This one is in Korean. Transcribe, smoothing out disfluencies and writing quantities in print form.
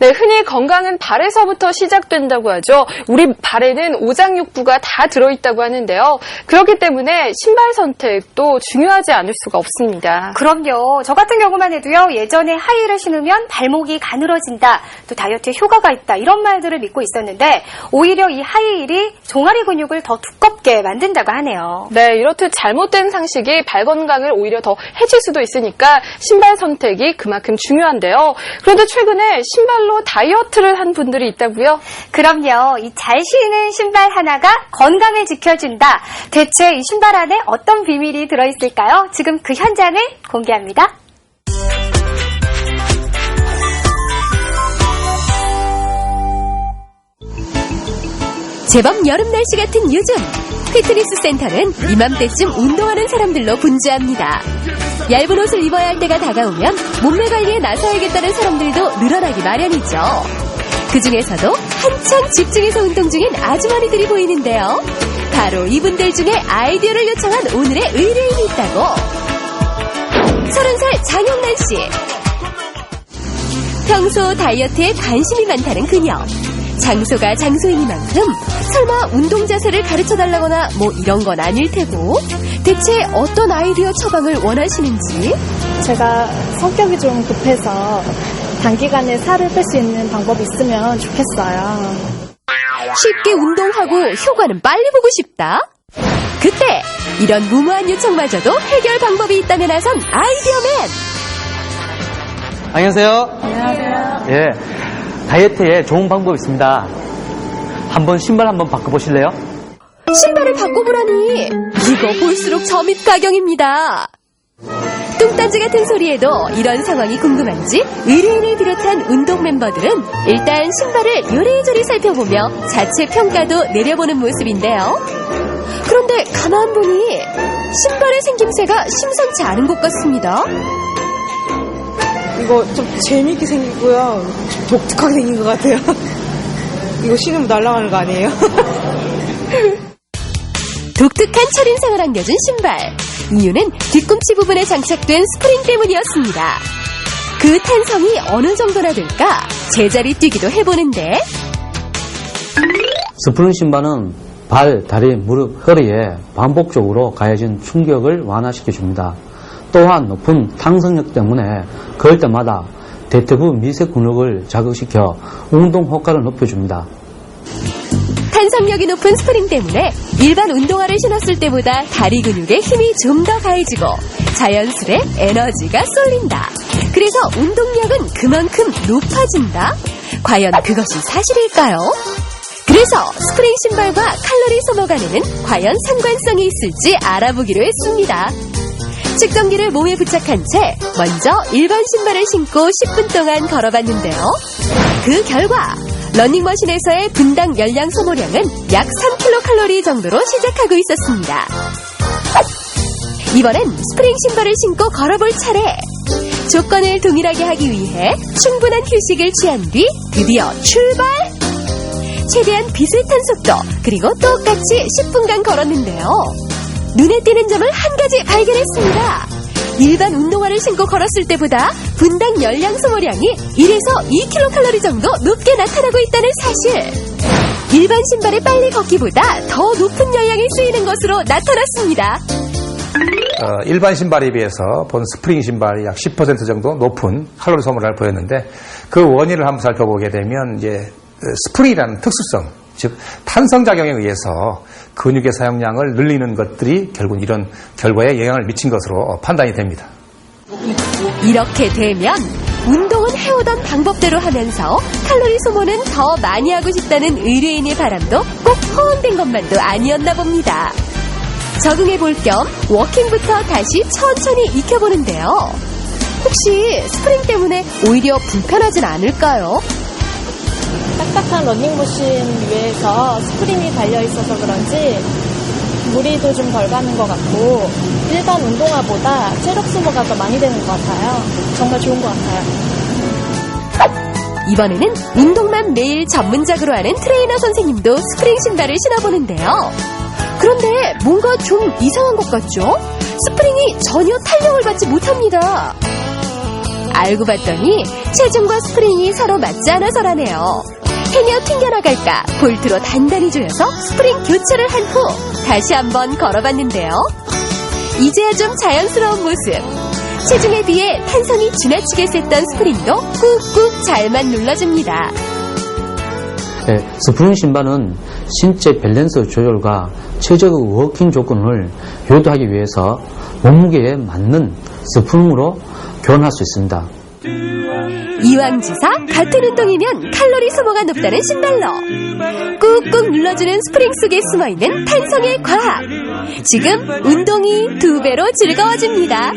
네, 흔히 건강은 발에서부터 시작된다고 하죠. 우리 발에는 오장육부가 다 들어있다고 하는데요. 그렇기 때문에 신발 선택도 중요하지 않을 수가 없습니다. 그럼요. 저 같은 경우만 해도요. 예전에 하이힐을 신으면 발목이 가늘어진다, 또 다이어트에 효과가 있다 이런 말들을 믿고 있었는데 오히려 이 하이힐이 종아리 근육을 더 두껍게 만든다고 하네요. 네, 이렇듯 잘못된 상식이 발 건강을 오히려 더 해칠 수도 있으니까 신발 선택이 그만큼 중요한데요. 그런데 최근에 신발로 다이어트를 한 분들이 있다고요? 그럼요. 이 잘 신는 신발 하나가 건강을 지켜준다. 대체 이 신발 안에 어떤 비밀이 들어있을까요? 지금 그 현장을 공개합니다. 제법 여름 날씨 같은 요즘 피트니스 센터는 이맘때쯤 운동하는 사람들로 분주합니다. 얇은 옷을 입어야 할 때가 다가오면 몸매 관리에 나서야겠다는 사람들도 늘어나기 마련이죠. 그중에서도 한창 집중해서 운동 중인 아주머니들이 보이는데요. 바로 이분들 중에 아이디어를 요청한 오늘의 의뢰인이 있다고. 30살 장영란 씨. 평소 다이어트에 관심이 많다는 그녀. 장소가 장소이니만큼 설마 운동 자세를 가르쳐달라거나 뭐 이런 건 아닐 테고 대체 어떤 아이디어 처방을 원하시는지. 제가 성격이 좀 급해서 단기간에 살을 뺄 수 있는 방법이 있으면 좋겠어요. 쉽게 운동하고 효과는 빨리 보고 싶다? 그때 이런 무모한 요청마저도 해결 방법이 있다며 나선 아이디어맨. 안녕하세요. 안녕하세요. 예, 다이어트에 좋은 방법이 있습니다. 한번 신발 한번 바꿔보실래요? 신발을 바꿔보라니 이거 볼수록 저mit가경입니다. 뚱딴지 같은 소리에도 이런 상황이 궁금한지 의뢰인을 비롯한 운동 멤버들은 일단 신발을 요리조리 살펴보며 자체 평가도 내려보는 모습인데요. 그런데 가만 보니 신발의 생김새가 심상치 않은 것 같습니다. 이거 좀 재미있게 생기고요. 좀 독특하게 생긴 것 같아요. 이거 신으면 날아가는 거 아니에요? 독특한 첫인상을 안겨준 신발. 이유는 뒤꿈치 부분에 장착된 스프링 때문이었습니다. 그 탄성이 어느 정도나 될까 제자리 뛰기도 해보는데. 스프링 신발은 발, 다리, 무릎, 허리에 반복적으로 가해진 충격을 완화시켜줍니다. 또한 높은 탄성력 때문에 걸 때마다 대퇴부 미세 근육을 자극시켜 운동 효과를 높여줍니다. 탄성력이 높은 스프링 때문에 일반 운동화를 신었을 때보다 다리 근육에 힘이 좀 더 가해지고 자연스레 에너지가 쏠린다. 그래서 운동량은 그만큼 높아진다? 과연 그것이 사실일까요? 그래서 스프링 신발과 칼로리 소모 가능은 과연 상관성이 있을지 알아보기로 했습니다. 측정기를 몸에 부착한 채 먼저 일반 신발을 신고 10분 동안 걸어봤는데요. 그 결과 러닝머신에서의 분당 열량 소모량은 약 3kcal 정도로 시작하고 있었습니다. 이번엔 스프링 신발을 신고 걸어볼 차례. 조건을 동일하게 하기 위해 충분한 휴식을 취한 뒤 드디어 출발! 최대한 비슷한 속도, 그리고 똑같이 10분간 걸었는데요. 눈에 띄는 점을 한 가지 발견했습니다. 일반 운동화를 신고 걸었을 때보다 분당 열량 소모량이 1에서 2kcal 정도 높게 나타나고 있다는 사실. 일반 신발에 빨리 걷기보다 더 높은 열량이 쓰이는 것으로 나타났습니다. 일반 신발에 비해서 본 스프링 신발이 약 10% 정도 높은 칼로리 소모를 보였는데 그 원인을 한번 살펴보게 되면 이제 스프링이라는 특수성, 즉 탄성작용에 의해서 근육의 사용량을 늘리는 것들이 결국 이런 결과에 영향을 미친 것으로 판단이 됩니다. 이렇게 되면 운동은 해오던 방법대로 하면서 칼로리 소모는 더 많이 하고 싶다는 의뢰인의 바람도 꼭 허언된 것만도 아니었나 봅니다. 적응해볼 겸 워킹부터 다시 천천히 익혀보는데요. 혹시 스프링 때문에 오히려 불편하진 않을까요? 딱딱한 러닝머신 위에서 스프링이 달려있어서 그런지 무리도 좀 덜 가는 것 같고 일반 운동화보다 체력 소모가 더 많이 되는 것 같아요. 정말 좋은 것 같아요. 이번에는 운동만 매일 전문적으로 하는 트레이너 선생님도 스프링 신발을 신어보는데요. 그런데 뭔가 좀 이상한 것 같죠? 스프링이 전혀 탄력을 받지 못합니다. 알고 봤더니 체중과 스프링이 서로 맞지 않아서라네요. 행여 튕겨나갈까 볼트로 단단히 조여서 스프링 교체를 한 후 다시 한번 걸어봤는데요. 이제야 좀 자연스러운 모습. 체중에 비해 탄성이 지나치게 셌던 스프링도 꾹꾹 잘만 눌러줍니다. 스프링 신발은 신체 밸런스 조절과 최적의 워킹 조건을 유도하기 위해서 몸무게에 맞는 스프링으로 교환할 수 있습니다. 이왕지사 같은 운동이면 칼로리 소모가 높다는 신발로 꾹꾹 눌러주는 스프링 속에 숨어있는 탄성의 과학. 지금 운동이 2배로 즐거워집니다.